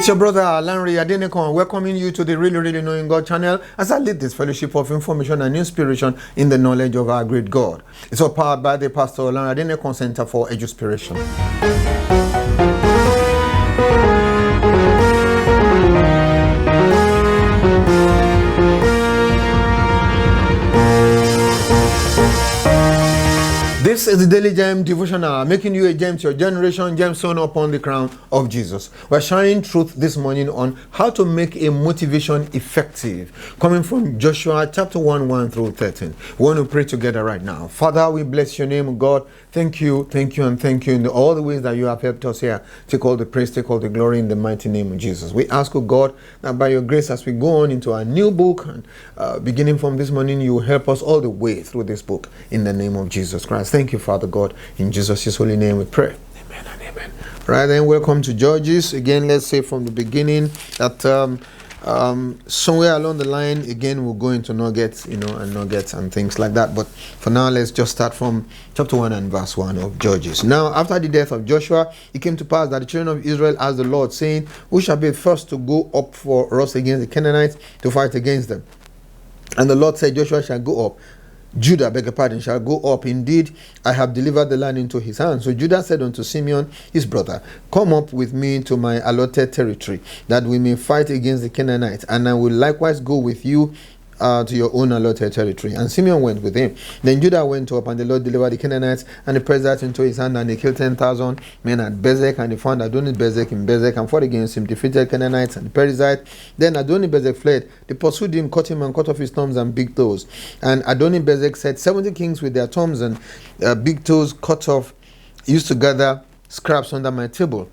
It's your brother Lanre Adenekan welcoming you to the Really Knowing God channel as I lead this fellowship of information and inspiration in the knowledge of our great God. It's all powered by the Pastor Lanre Adenekan Center for Eduspiration. This is the Daily Gem Devotional, making you a gem to your generation, gemstone upon the crown of Jesus. We're sharing truth this morning on how to make a motivation effective, coming from Joshua chapter 1 through 13. We want to pray together right now. Father, we bless your name, God. Thank you, and thank you in all the ways that you have helped us here. Take all the praise, take all the glory in the mighty name of Jesus. We ask, oh God, that by your grace, as we go on into our new book, and beginning from this morning, you will help us all the way through this book in the name of Jesus Christ. Thank you, Father God. In Jesus' holy name we pray. Amen and amen. Right then, welcome to Judges. Again, let's say from the beginning that somewhere along the line, again, we'll go into nuggets, and things like that. But for now, let's just start from chapter 1 and verse 1 of Judges. Now, after the death of Joshua, it came to pass that the children of Israel asked the Lord, saying, who shall be first to go up for us against the Canaanites to fight against them? And the Lord said, Joshua shall go up. Judah, shall go up. Indeed, I have delivered the land into his hand. So Judah said unto Simeon, his brother, come up with me to my allotted territory, that we may fight against the Canaanites, and I will likewise go with you to your own allotted territory. And Simeon went with him. Then Judah went up, and the Lord delivered the Canaanites and the Perizzites into his hand, and they killed 10,000 men at Bezek, and they found Adoni-Bezek in Bezek, and fought against him, defeated Canaanites and the Perizzites. Then Adoni-Bezek fled. They pursued him, caught him, and cut off his thumbs and big toes. And Adoni-Bezek set 70 kings with their thumbs and big toes cut off, used to gather scraps under my table.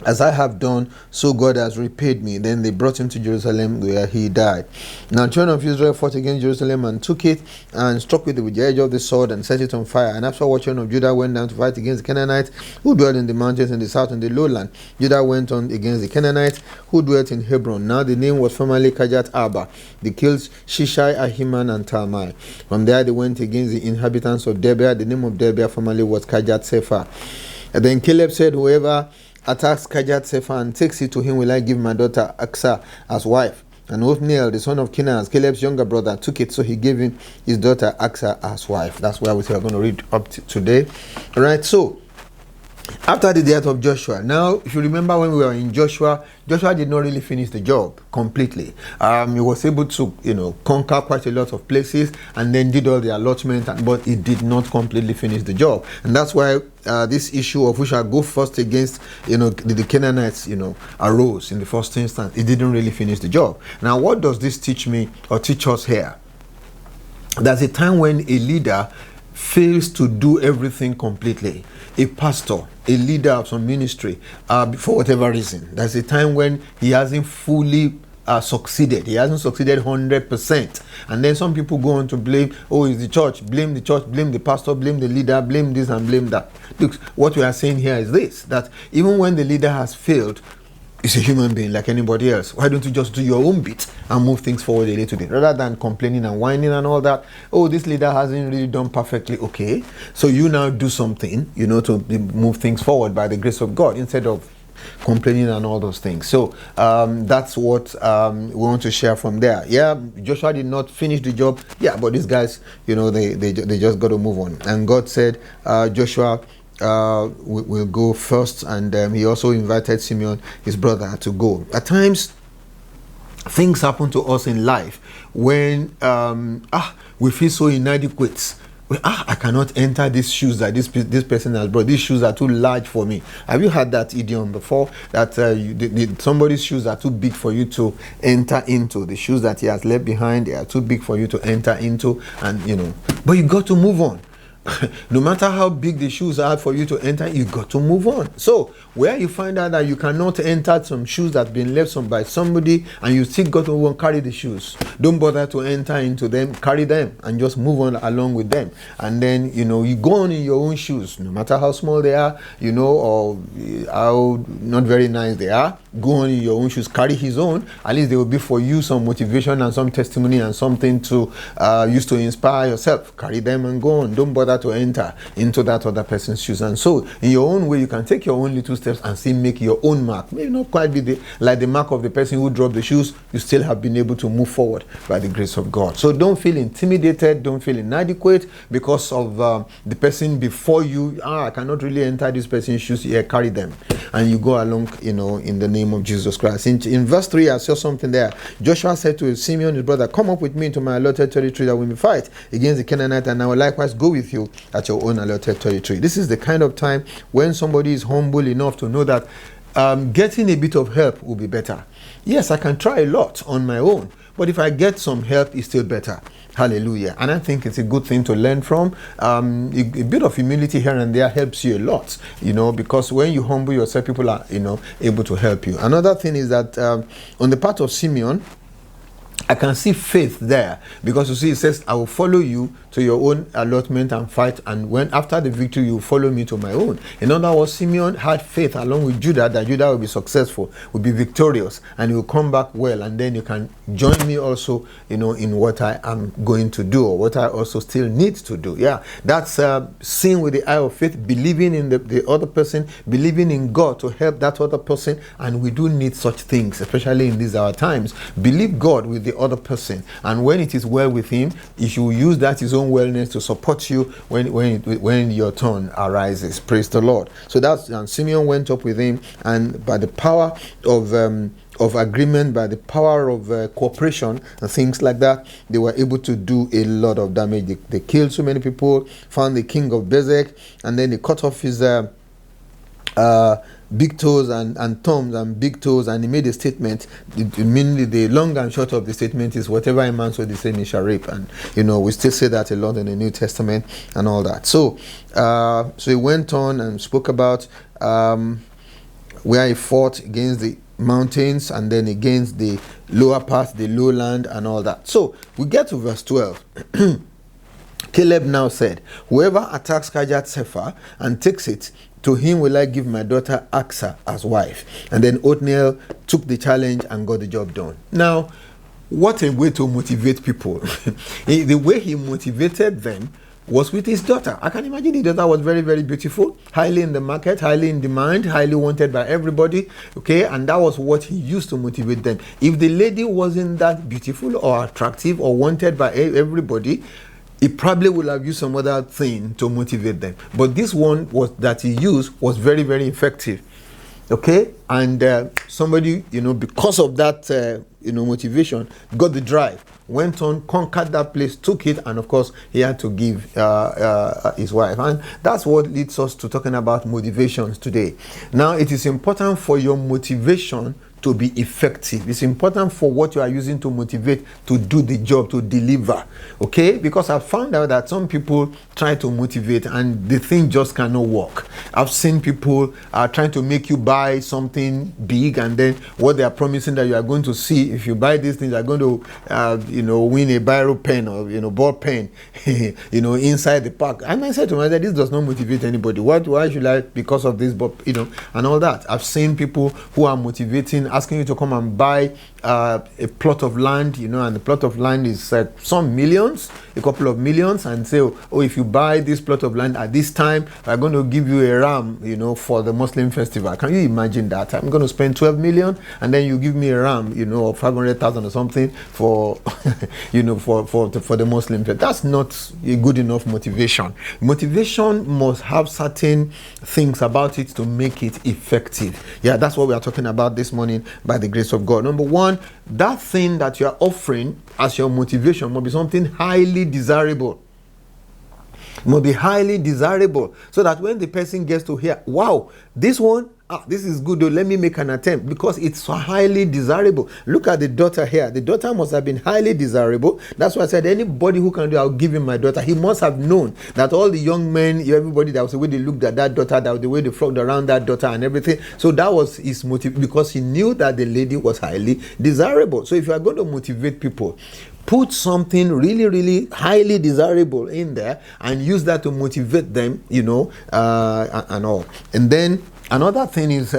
As I have done, so God has repaid me. Then they brought him to Jerusalem, where he died. Now the children of Israel fought against Jerusalem and took it, and struck it with the edge of the sword, and set it on fire. And afterward, children of Judah went down to fight against the Canaanites, who dwelt in the mountains in the south and the lowland. Judah went on against the Canaanites, who dwelt in Hebron. Now the name was formerly Kirjat Arba. They killed Shishai, Ahiman, and Talmai. From there they went against the inhabitants of Debir. The name of Debir formerly was Kirjat Sefer. And then Caleb said, whoever attacks Kirjat Sefer and takes it to him, will I give my daughter Aksah as wife. And Othniel, the son of Kenaz, Caleb's younger brother, took it, so he gave him his daughter Aksah as wife. That's where we're going to read up to today. All right, so after the death of Joshua, now if you remember when we were in Joshua did not really finish the job completely. He was able to conquer quite a lot of places, and then did all the allotment, but he did not completely finish the job. And that's why this issue of who shall go first against the Canaanites arose in the first instance. He didn't really finish the job. Now what does this teach me or teach us here? There's a time when a leader fails to do everything completely. A pastor, a leader of some ministry, for whatever reason, there's a time when he hasn't fully succeeded. He hasn't succeeded 100%. And then some people go on to blame, it's the church, blame the pastor, blame the leader, blame this and blame that. Look, what we are saying here is this, that even when the leader has failed, it's a human being like anybody else. Why don't you just do your own bit and move things forward a little bit, rather than complaining and whining and all that? This leader hasn't really done perfectly. Okay, so you now do something, to move things forward by the grace of God, instead of complaining and all those things. So that's what we want to share from there. Yeah, Joshua did not finish the job. Yeah, but these guys, they just got to move on. And God said, Joshua will go first, and he also invited Simeon, his brother, to go. At times, things happen to us in life when we feel so inadequate. I cannot enter these shoes that this person has brought. These shoes are too large for me. Have you heard that idiom before? That somebody's shoes are too big for you to enter into. The shoes that he has left behind, they are too big for you to enter into, and but you got to move on. No matter how big the shoes are for you to enter, you got to move on. So where you find out that you cannot enter some shoes that's been left by somebody, and you still got to carry the shoes, don't bother to enter into them. Carry them and just move on along with them. And then you go on in your own shoes, no matter how small they are, or how not very nice they are. Go on in your own shoes, carry his own. At least they will be for you some motivation and some testimony and something to use to inspire yourself. Carry them and go on. Don't bother order to enter into that other person's shoes. And so in your own way, you can take your own little steps and still make your own mark. Maybe not quite be like the mark of the person who dropped the shoes. You still have been able to move forward by the grace of God. So don't feel intimidated, don't feel inadequate because of the person before you. I cannot really enter this person's shoes. Yeah, carry them, and you go along, in the name of Jesus Christ. In verse 3, I saw something there. Joshua said to Simeon, his brother, come up with me into my allotted territory that we may fight against the Canaanite, and I will likewise go with you at your own allotted territory. This is the kind of time when somebody is humble enough to know that getting a bit of help will be better. Yes, I can try a lot on my own, but if I get some help, it's still better. Hallelujah. And I think it's a good thing to learn from. A bit of humility here and there helps you a lot, because when you humble yourself, people are, able to help you. Another thing is that on the part of Simeon, I can see faith there, because you see, it says, I will follow you to your own allotment and fight, and when after the victory you follow me to my own. In other words, Simeon had faith along with Judah that Judah will be successful, will be victorious, and he will come back well, and then you can join me also, in what I am going to do, or what I also still need to do. Yeah, that's seeing with the eye of faith, believing in the other person, believing in God to help that other person, and we do need such things, especially in these our times. Believe God with the other person, and when it is well with him, he should use that his own wellness to support you when your turn arises. Praise the Lord. So that's, and Simeon went up with him, and by the power of agreement, by the power of cooperation and things like that, they were able to do a lot of damage. They killed so many people, found the king of Bezek, and then they cut off his big toes and thumbs and big toes, and he made a statement. Mainly the long and short of the statement is, whatever a man sows, the same he shall reap. And we still say that a lot in the New Testament and all that. So he went on and spoke about where he fought against the mountains and then against the lower parts, the lowland and all that. So we get to verse 12. Caleb now said, whoever attacks Kirjath Sepher and takes it, to him will I give my daughter Aksa as wife. And then Othniel took the challenge and got the job done. Now, what a way to motivate people. The way he motivated them was with his daughter. I can imagine the daughter was very, very beautiful, highly in the market, highly in demand, highly wanted by everybody. Okay, and that was what he used to motivate them. If the lady wasn't that beautiful or attractive or wanted by everybody, he probably would have used some other thing to motivate them. But this one that he used was very, very effective. Okay, and somebody, because of that, motivation, got the drive, went on, conquered that place, took it, and of course, he had to give his wife. And that's what leads us to talking about motivations today. Now, it is important for your motivation to be effective. It's important for what you are using to motivate to do the job, to deliver. Okay? Because I've found out that some people try to motivate and the thing just cannot work. I've seen people trying to make you buy something big, and then what they are promising that you are going to see, if you buy these things, you are going to win a biro pen or ball pen inside the park. And I said to myself, this does not motivate anybody. Why should I, because of this, but and all that. I've seen people who are motivating, asking you to come and buy a plot of land, and the plot of land is some millions, a couple of millions, and say, oh, if you buy this plot of land at this time, I'm going to give you a ram, for the Muslim festival. Can you imagine that? I'm going to spend 12 million, and then you give me a ram, of 500,000 or something for, for the Muslim festival. That's not a good enough motivation. Motivation must have certain things about it to make it effective. Yeah, that's what we are talking about this morning by the grace of God. Number one, that thing that you are offering as your motivation must be something highly desirable. Must be highly desirable, so that when the person gets to hear, wow, this one, this is good, let me make an attempt, because it's so highly desirable. Look at the daughter here. The daughter must have been highly desirable. That's why I said, anybody who can do, I'll give him my daughter. He must have known that all the young men, everybody, that was the way they looked at that daughter, that was the way they flocked around that daughter and everything. So that was his motive, because he knew that the lady was highly desirable. So if you are going to motivate people, put something really, really highly desirable in there and use that to motivate them, and all. And then another thing is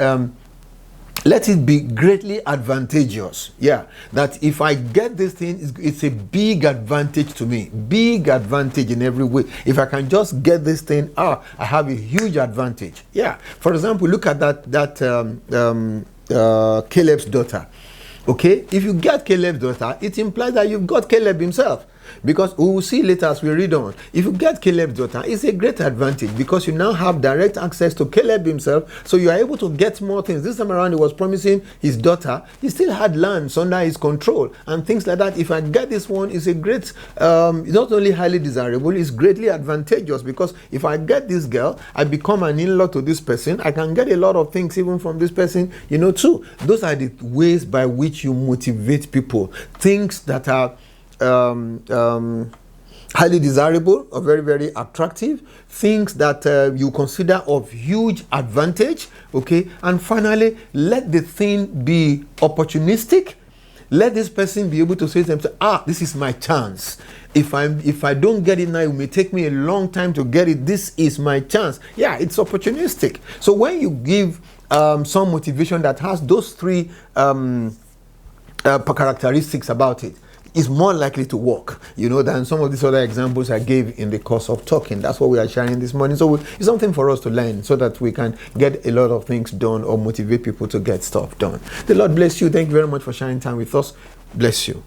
let it be greatly advantageous. Yeah, that if I get this thing, it's a big advantage to me. Big advantage in every way. If I can just get this thing, I have a huge advantage. Yeah. For example, look at that Caleb's daughter. Okay, if you get Caleb's daughter, it implies that you've got Caleb himself. Because we will see later as we read on, if you get Caleb's daughter, it's a great advantage because you now have direct access to Caleb himself, so you are able to get more things. This time around, he was promising his daughter, he still had lands under his control and things like that. If I get this one, it's a great, not only highly desirable, it's greatly advantageous because if I get this girl, I become an in-law to this person, I can get a lot of things even from this person, too. Those are the ways by which you motivate people. Things that are highly desirable or very, very attractive, things that you consider of huge advantage, okay? And finally, let the thing be opportunistic. Let this person be able to say to themselves, this is my chance. If I don't get it now, it may take me a long time to get it. This is my chance. Yeah, it's opportunistic. So when you give some motivation that has those three characteristics about it, is more likely to work, than some of these other examples I gave in the course of talking. That's what we are sharing this morning. So it's something for us to learn so that we can get a lot of things done or motivate people to get stuff done. The Lord bless you. Thank you very much for sharing time with us. Bless you.